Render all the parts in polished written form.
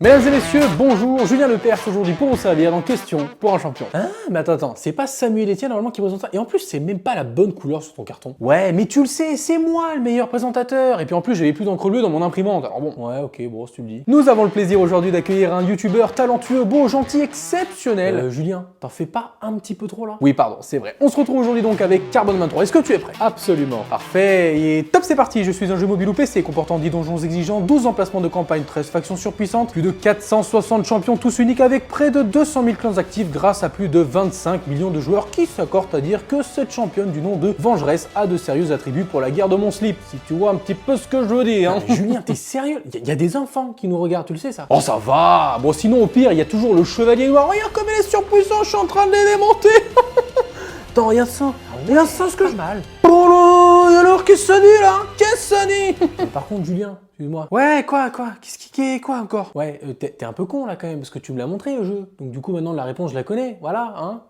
Mesdames et messieurs, bonjour, Julien Lepers aujourd'hui pour vous servir dans Question pour un champion. Ah, mais attends, c'est pas Samuel Etienne normalement qui présente ça. Et en plus, c'est même pas la bonne couleur sur ton carton. Ouais, mais tu le sais, c'est moi le meilleur présentateur. Et puis en plus, j'avais plus d'encre bleue dans mon imprimante. Alors bon, ouais, ok, bon, si tu le dis. Nous avons le plaisir aujourd'hui d'accueillir un youtubeur talentueux, beau, gentil, exceptionnel. Julien, t'en fais pas un petit peu trop là? Oui, pardon, c'est vrai. On se retrouve aujourd'hui donc avec Carbone 23. Est-ce que tu es prêt? Absolument. Parfait. Et top, c'est parti. Je suis un jeu mobile ou PC comportant 10 donjons exigeants, 12 emplacements de campagne, 13 factions surpuissantes, plus de 460 champions tous uniques avec près de 200 000 clans actifs grâce à plus de 25 millions de joueurs qui s'accordent à dire que cette championne du nom de Vengeresse a de sérieux attributs pour la guerre de mon slip. Si tu vois un petit peu ce que je veux dire. Hein. Julien, t'es sérieux? Il y a des enfants qui nous regardent, tu le sais ça? Oh ça va. Bon sinon au pire, il y a toujours le chevalier noir. Regarde comme il est surpuissant, je suis en train de les démonter. Attends, regarde ça. Regarde ça ce que je... mal. Oh là, alors qu'est-ce que ça dit là? Qu'est-ce que ça dit? Par contre Julien, excuse-moi. Ouais, quoi? Qu'est-ce qui est quoi encore? Ouais, t'es un peu con là quand même, parce que tu me l'as montré le jeu. Donc du coup maintenant la réponse je la connais, voilà, hein.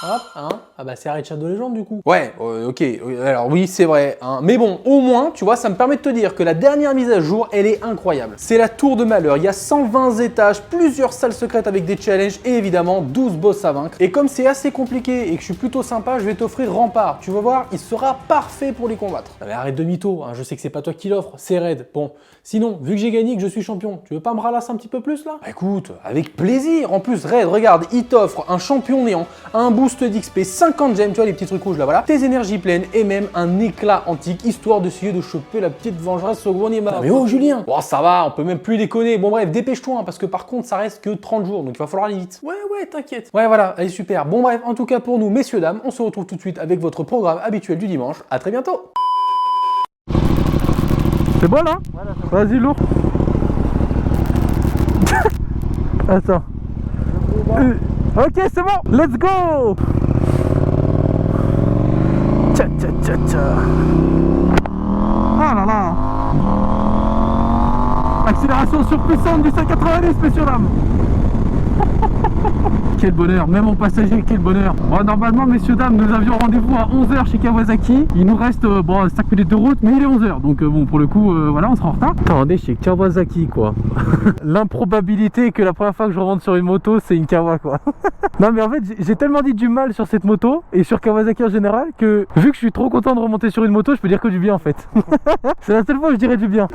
Hop, hein. Ah bah c'est Arrêt de Chat de Légende du coup. Ouais, ok, alors oui c'est vrai, hein. Mais bon, au moins, tu vois, ça me permet de te dire que la dernière mise à jour, elle est incroyable. C'est la Tour de Malheur, il y a 120 étages, plusieurs salles secrètes avec des challenges et évidemment 12 boss à vaincre. Et comme c'est assez compliqué et que je suis plutôt sympa, je vais t'offrir Rempart. Tu vas voir, il sera parfait pour les combattre. Ah mais arrête de mytho, hein. Je sais que c'est pas toi qui l'offre, c'est raid. Bon, sinon, vu que j'ai gagné, que je suis champion, tu veux pas me ralasser un petit peu plus là? Bah, écoute, avec plaisir. En plus, raid, regarde, il t'offre un champion néant, un boost d'XP, 50 gemmes, tu vois les petits trucs rouges là, voilà, tes énergies pleines et même un éclat antique, histoire d'essayer de choper la petite vengeresse au grenier marre. Mais oh Julien, bon ça va, on peut même plus déconner. Bon bref, dépêche-toi, hein, parce que par contre ça reste que 30 jours, donc il va falloir aller vite. Ouais, t'inquiète. Ouais voilà, allez super. Bon bref, en tout cas pour nous, messieurs, dames, on se retrouve tout de suite avec votre programme habituel du dimanche. À très bientôt. C'est bon là? Voilà, vas-y lourd. Attends. Ok, c'est bon, let's go. Tcha tcha tcha tcha. Ah là là. Accélération surpuissante du 190, messieurs dames. Quel bonheur, même en passager, quel bonheur. Bon, normalement, messieurs dames, nous avions rendez-vous à 11h chez Kawasaki. Il nous reste bon, 5 minutes de route, mais il est 11h. Donc bon, pour le coup, voilà, on sera en retard. Attendez, chez Kawasaki, quoi. L'improbabilité que la première fois que je remonte sur une moto, c'est une Kawa, quoi. Non, mais en fait, j'ai tellement dit du mal sur cette moto, et sur Kawasaki en général, que vu que je suis trop content de remonter sur une moto, je peux dire que du bien, en fait. C'est la seule fois où je dirais du bien.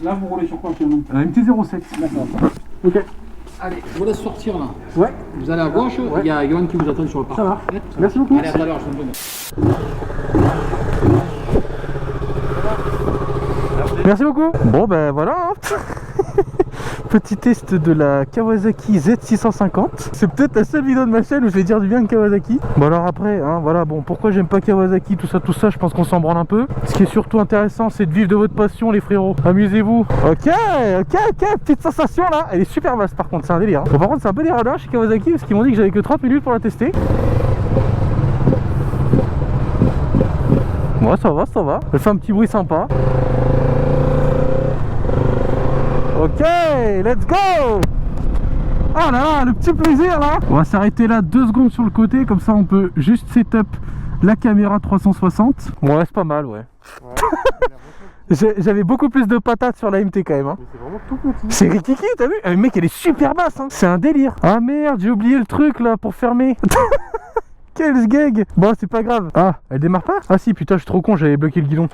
Là, vous roulez sur quoi actuellement? MT-07. D'accord. Ok. Allez, je vous laisse sortir là. Ouais. Vous allez à gauche, il y a Yohan qui vous attend sur le parc. Ça va. Merci beaucoup. Allez, à tout à l'heure, je vous donne. Merci beaucoup. Bon ben voilà. Petit test de la Kawasaki Z650. C'est peut-être la seule vidéo de ma chaîne où je vais dire du bien de Kawasaki. Bon alors après, hein, voilà, bon, pourquoi j'aime pas Kawasaki, tout ça, je pense qu'on s'en branle un peu. Ce qui est surtout intéressant, c'est de vivre de votre passion, les frérots. Amusez-vous. Ok, petite sensation là. Elle est super basse par contre, c'est un délire. Bon, par contre, c'est un peu des radars chez Kawasaki parce qu'ils m'ont dit que j'avais que 30 minutes pour la tester. Ouais, ça va. Elle fait un petit bruit sympa. Ok, let's go. Ah là là, le petit plaisir là. On va s'arrêter là 2 secondes sur le côté, comme ça on peut juste setup la caméra 360. Bon là c'est pas mal, ouais. J'avais beaucoup plus de patates sur la MT quand même, hein. C'est vraiment tout petit. C'est rikiki, t'as vu? Le mec elle est super basse, hein. C'est un délire. Ah merde, j'ai oublié le truc là pour fermer. Quel sgeg. Bon c'est pas grave. Ah, elle démarre pas? Ah si, putain je suis trop con, j'avais bloqué le guidon.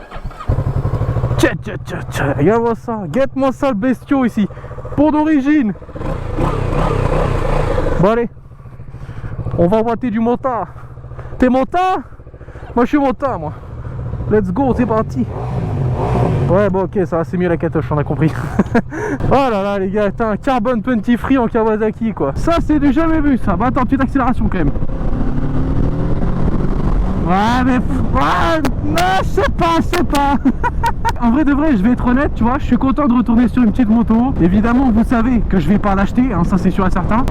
Tcha, regarde-moi ça, guette-moi ça le bestiau ici, pour d'origine. Bon allez, on va boiter du motard. T'es motard? Moi je suis motard moi. Let's go, c'est parti. Ouais bon ok, ça va, c'est mieux la catoche, on a compris. Oh là là les gars, t'as un Carbone 20 free en Kawasaki quoi. Ça c'est du jamais vu ça. Bah attends, petite accélération quand même. Ouais mais non, je sais pas. En vrai de vrai, je vais être honnête, tu vois, je suis content de retourner sur une petite moto. Évidemment, vous savez que je vais pas l'acheter, hein, ça c'est sûr et certain.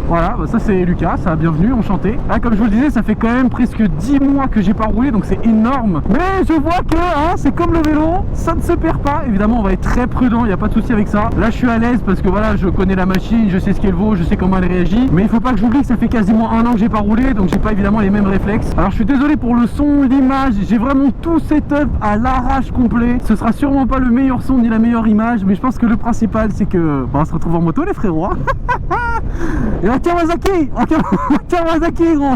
Voilà, bah ça c'est Lucas, ça bienvenue, enchanté. Là, comme je vous le disais, ça fait quand même presque 10 mois que j'ai pas roulé, donc c'est énorme. Mais je vois que hein, c'est comme le vélo, ça ne se perd pas. Évidemment, on va être très prudent, il n'y a pas de souci avec ça. Là, je suis à l'aise parce que voilà, je connais la machine, je sais ce qu'elle vaut, je sais comment elle réagit. Mais il faut pas que j'oublie que ça fait quasiment un an que j'ai pas roulé, donc j'ai pas évidemment les mêmes réflexes. Alors je suis désolé pour le son, l'image, j'ai vraiment tout setup à l'arrache complet. Ce sera sûrement pas le meilleur son ni la meilleure image, mais je pense que le principal c'est que on se retrouve en moto les frérots. Et la Kawasaki, Kawasaki gros.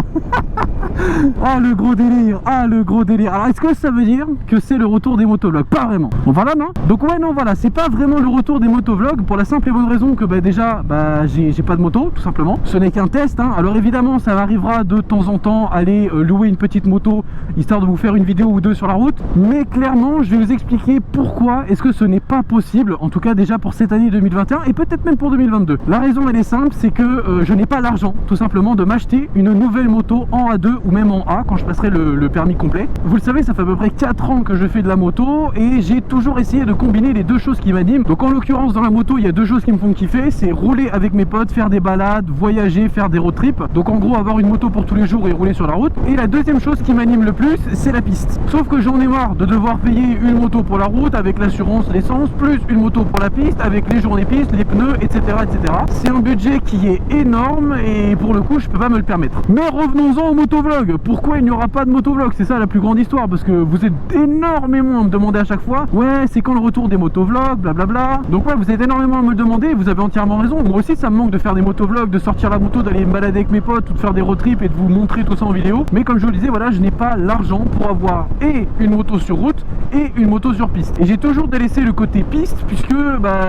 Ah le gros délire, ah le gros délire. Alors est-ce que ça veut dire que c'est le retour des motovlogs? Pas vraiment. Bon voilà non. Donc ouais non voilà, c'est pas vraiment le retour des motovlogs pour la simple et bonne raison que déjà j'ai pas de moto tout simplement. Ce n'est qu'un test hein. Alors évidemment ça arrivera de temps en temps aller louer une petite moto histoire de vous faire une vidéo ou deux sur la route. Mais clairement je vais vous expliquer pourquoi est-ce que ce n'est pas possible, en tout cas déjà pour cette année 2021 et peut-être même pour 2022. La raison elle est simple, c'est que je n'ai pas l'argent tout simplement de m'acheter une nouvelle moto en A2 ou même en A quand je passerai le permis complet. Vous le savez, ça fait à peu près 4 ans que je fais de la moto et j'ai toujours essayé de combiner les deux choses qui m'animent. Donc en l'occurrence dans la moto il y a deux choses qui me font kiffer, c'est rouler avec mes potes, faire des balades, voyager, faire des road trips. Donc en gros avoir une moto pour tous les jours et rouler sur la route. Et la deuxième chose qui m'anime le plus, c'est la piste. Sauf que j'en ai marre de devoir payer une moto pour la route avec l'assurance, l'essence, plus une moto pour la piste avec les journées pistes, les pneus, etc. etc. C'est un budget qui est énorme et pour le coup je peux pas me le permettre. Mais revenons-en au motovlog. Pourquoi il n'y aura pas de motovlog? C'est ça la plus grande histoire, parce que vous êtes énormément à me demander à chaque fois ouais c'est quand le retour des motovlogs, blablabla. Donc ouais vous êtes énormément à me le demander et vous avez entièrement raison. Moi aussi ça me manque de faire des motovlogs, de sortir la moto, d'aller me balader avec mes potes ou de faire des road trips et de vous montrer tout ça en vidéo. Mais comme je vous le disais, voilà, je n'ai pas l'argent pour avoir et une moto sur route et une moto sur piste. Et j'ai toujours délaissé le côté piste puisque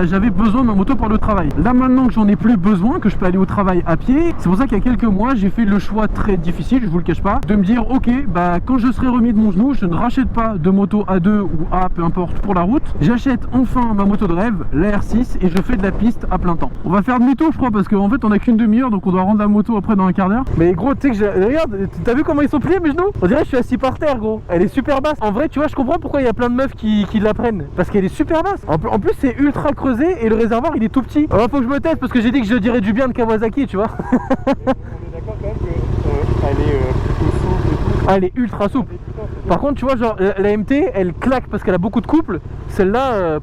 j'avais besoin de ma moto pour le travail. Là maintenant que j'en ai plus besoin, que je peux aller au travail à pied, c'est pour ça qu'il y a quelques mois j'ai fait le choix très difficile, je vous le cache pas, de me dire ok quand je serai remis de mon genou, je ne rachète pas de moto A2 ou A, peu importe, pour la route. J'achète enfin ma moto de rêve, la R6, et je fais de la piste à plein temps. On va faire demi-tour je crois parce qu'en fait on a qu'une demi-heure, donc on doit rendre la moto après dans un quart d'heure. Mais gros tu sais que regarde, t'as vu comment ils sont pliés mes genoux? On dirait que je suis assis par terre gros. Elle est super basse. En vrai tu vois, je comprends pourquoi il y a plein de meufs qui la prennent, parce qu'elle est super basse. En plus c'est ultra creusé et le réservoir il est tout petit. Alors faut que je me teste parce que j'ai dit que je dirais du bien de Kawasaki, tu vois. On est d'accord quand même que elle est plutôt souple et tout. Ah, elle est ultra souple. Par contre tu vois genre la MT elle claque parce qu'elle a beaucoup de couple. Celle-là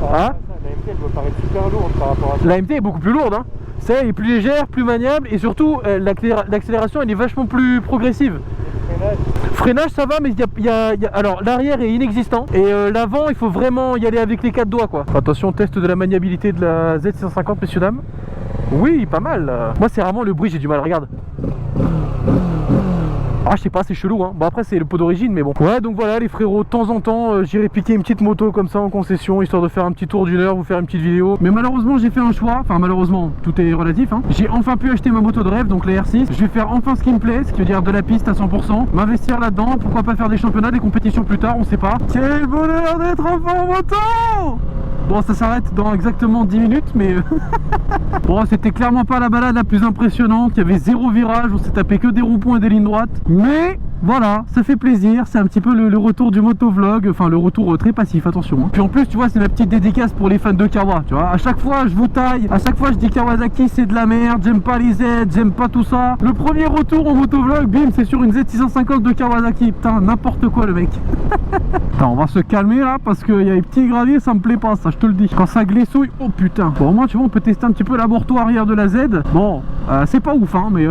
la MT elle me paraît super lourde par rapport à ça. La MT est beaucoup plus lourde hein. Celle est plus légère, plus maniable et surtout l'accélération elle est vachement plus progressive. Freinage ça va, mais alors l'arrière est inexistant et l'avant il faut vraiment y aller avec les 4 doigts quoi. Attention, test de la maniabilité de la Z650 messieurs dames. Oui, pas mal. Moi c'est vraiment le bruit, j'ai du mal, regarde. Ah je sais pas, c'est chelou hein. Bon après c'est le pot d'origine mais bon. Ouais donc voilà les frérots, de temps en temps j'irai piquer une petite moto comme ça en concession, histoire de faire un petit tour d'une heure, vous faire une petite vidéo. Mais malheureusement j'ai fait un choix, enfin malheureusement tout est relatif hein. J'ai enfin pu acheter ma moto de rêve, donc la R6. Je vais faire enfin ce qui me plaît, ce qui veut dire de la piste à 100%, m'investir là-dedans, pourquoi pas faire des championnats, des compétitions plus tard, on sait pas. Quel bonheur d'être enfin en moto. Bon ça s'arrête dans exactement 10 minutes mais bon c'était clairement pas la balade la plus impressionnante, il y avait 0 virage, on s'est tapé que des ronds-points et des lignes droites. Mais voilà, ça fait plaisir, c'est un petit peu le retour du motovlog, enfin le retour très passif, attention hein. Puis en plus tu vois c'est la petite dédicace pour les fans de Kawa, tu vois, à chaque fois je vous taille, à chaque fois je dis Kawasaki c'est de la merde, j'aime pas les Z, j'aime pas tout ça. Le premier retour en motovlog, bim, c'est sur une Z650 de Kawasaki, putain n'importe quoi le mec. Attends, on va se calmer là parce qu'il y a les petits graviers, ça me plaît pas ça, je te le dis. Quand ça glissouille, oh putain. Bon au moins tu vois on peut tester un petit peu l'aborto arrière de la Z. Bon, c'est pas ouf hein mais...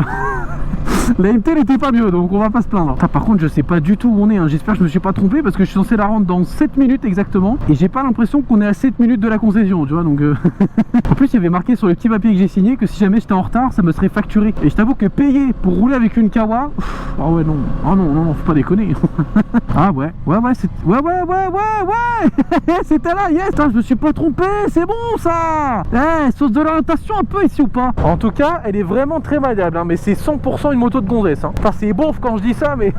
La MT n'était pas mieux donc on va pas se plaindre. Par contre je sais pas du tout où on est hein. J'espère que je me suis pas trompé parce que je suis censé la rendre dans 7 minutes exactement et j'ai pas l'impression qu'on est à 7 minutes de la concession tu vois donc En plus il y avait marqué sur le petit papier que j'ai signé que si jamais j'étais en retard ça me serait facturé. Et je t'avoue que payer pour rouler avec une Kawa, ah ouais non, ah non faut pas déconner. Ah ouais c'est... Ouais c'était là, yes. Putain, je me suis pas trompé, c'est bon ça. Sauce de l'orientation un peu ici ou pas. En tout cas elle est vraiment très maniable hein, mais c'est 100% une moto de gonzesse hein. Enfin c'est beauf quand je dis ça mais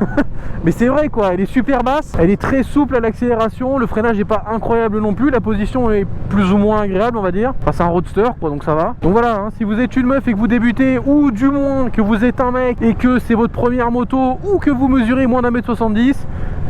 mais c'est vrai quoi, elle est super basse, elle est très souple à l'accélération, le freinage est pas incroyable non plus, la position est plus ou moins agréable on va dire. Enfin c'est un roadster quoi donc ça va. Donc voilà hein, si vous êtes une meuf et que vous débutez ou du moins que vous êtes un mec et que c'est votre première moto ou que vous mesurez moins d'1m70,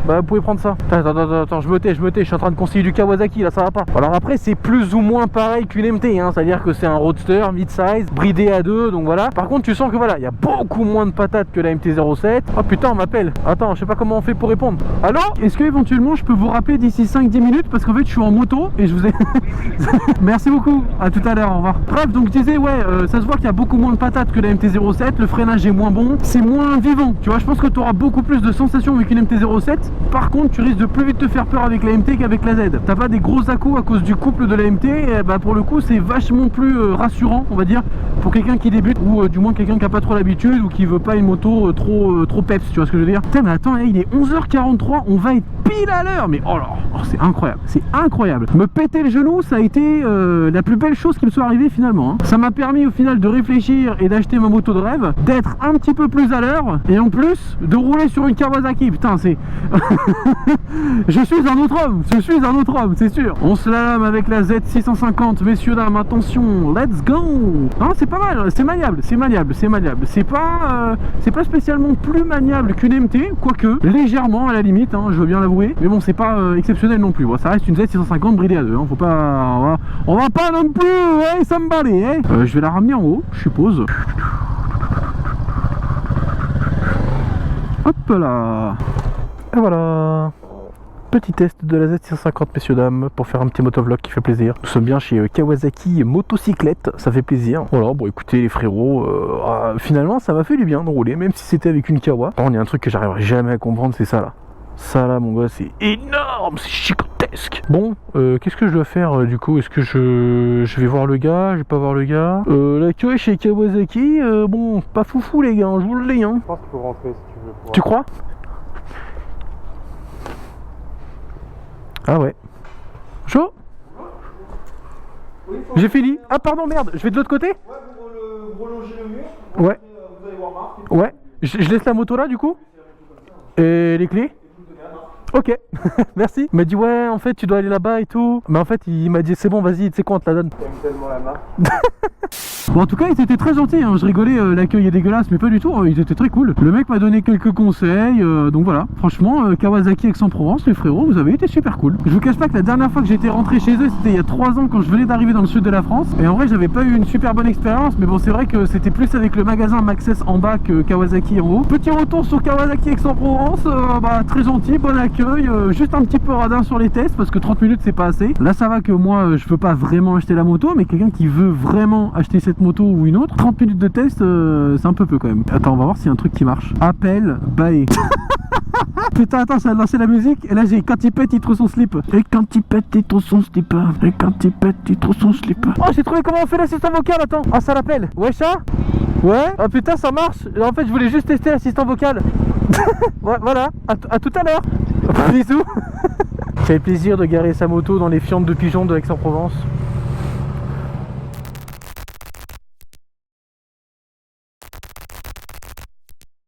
Bah vous pouvez prendre ça. Attends, je me tais, je suis en train de conseiller du Kawasaki là, ça va pas. Alors après c'est plus ou moins pareil qu'une MT, hein, c'est-à-dire que c'est un roadster mid-size, bridé à 2, donc voilà. Par contre tu sens que voilà, il y a beaucoup moins de patates que la MT-07. Oh putain on m'appelle. Attends, je sais pas comment on fait pour répondre. Allô? Est-ce que éventuellement je peux vous rappeler d'ici 5-10 minutes parce qu'en fait je suis en moto et je vous ai... Merci beaucoup, à tout à l'heure, au revoir. Bref, donc je disais ouais, ça se voit qu'il y a beaucoup moins de patates que la MT-07, le freinage est moins bon, c'est moins vivant, tu vois, je pense que tu auras beaucoup plus de sensations avec une MT-07. Par contre tu risques de plus vite te faire peur avec la MT qu'avec la Z. T'as pas des gros à-coups à cause du couple de la MT, et bah pour le coup c'est vachement plus rassurant on va dire pour quelqu'un qui débute ou du moins quelqu'un qui a pas trop l'habitude ou qui veut pas une moto trop peps, tu vois ce que je veux dire. Putain mais attends, il est 11h43, on va être pile à l'heure, mais oh là, c'est incroyable, c'est incroyable. Me péter le genou ça a été la plus belle chose qui me soit arrivée finalement, hein. Ça m'a permis au final de réfléchir et d'acheter ma moto de rêve, d'être un petit peu plus à l'heure et en plus de rouler sur une Kawasaki. Putain c'est... je suis un autre homme, c'est sûr. On se lame avec la Z650, messieurs dames, attention, let's go. Non c'est pas mal, c'est maniable. C'est pas spécialement plus maniable qu'une MT, quoique légèrement à la limite, hein, je veux bien l'avouer, mais bon c'est pas exceptionnel non plus. Bon, ça reste une Z650 bridée à 2, hein, faut pas... On va pas non plus, hey, s'emballer, hein. Je vais la ramener en haut, je suppose. Hop là. Et voilà. Petit test de la Z650, messieurs dames, pour faire un petit motovlog qui fait plaisir. Nous sommes bien chez Kawasaki Motocyclette, ça fait plaisir. Voilà, bon écoutez les frérots, finalement ça m'a fait du bien de rouler, même si c'était avec une Kawa. Par contre, il y a un truc que j'arriverai jamais à comprendre, c'est ça là. Ça là mon gars, c'est énorme, c'est gigantesque. Bon, qu'est-ce que je dois faire du coup? Est-ce que je vais voir le gars? Je vais pas voir le gars? L'accueil chez Kawasaki, bon, pas foufou les gars, je vous le dis, hein. Je pense qu'il faut rentrer si tu veux. Tu crois? Ah ouais. Chaud? J'ai fini. Ah pardon, merde, je vais de l'autre côté? Ouais, vous relongez le mur. Ouais. Vous allez voir Marc. Ouais. Je laisse la moto là du coup? Et les clés? Ok, merci. Il m'a dit ouais en fait tu dois aller là-bas et tout. Mais en fait il m'a dit c'est bon vas-y, tu sais quoi on te la donne. J'aime tellement la marque. Bon en tout cas ils étaient très gentils, hein. Je rigolais, l'accueil est dégueulasse mais pas du tout, hein. Ils étaient très cool. Le mec m'a donné quelques conseils, donc voilà. Franchement Kawasaki Aix-en-Provence, les frérots, vous avez été super cool. Je vous cache pas que la dernière fois que j'étais rentré chez eux c'était il y a 3 ans quand je venais d'arriver dans le sud de la France. Et en vrai j'avais pas eu une super bonne expérience, mais bon c'est vrai que c'était plus avec le magasin Maxxis en bas que Kawasaki en haut. Petit retour sur Kawasaki Aix-en-Provence, bah très gentil, bon accueil, juste un petit peu radin sur les tests parce que 30 minutes c'est pas assez. Là ça va que moi je veux pas vraiment acheter la moto, mais quelqu'un qui veut vraiment acheter cette moto ou une autre, 30 minutes de test c'est un peu peu quand même. Attends on va voir s'il y a un truc qui marche. Appel bae. Putain attends, ça a lancé la musique et là j'ai quand il pète il trouve son slip. Et quand il pète il trouve son slip. Et quand il pète il trouve son slip. Oh j'ai trouvé comment on fait l'assistant vocal, attends. Ah ça l'appelle. Ouais ça? Ouais. Ah putain ça marche. En fait je voulais juste tester l'assistant vocal. Ouais voilà, à tout à l'heure. Bisous. Ça fait plaisir de garer sa moto dans les fientes de pigeons de Aix-en-Provence.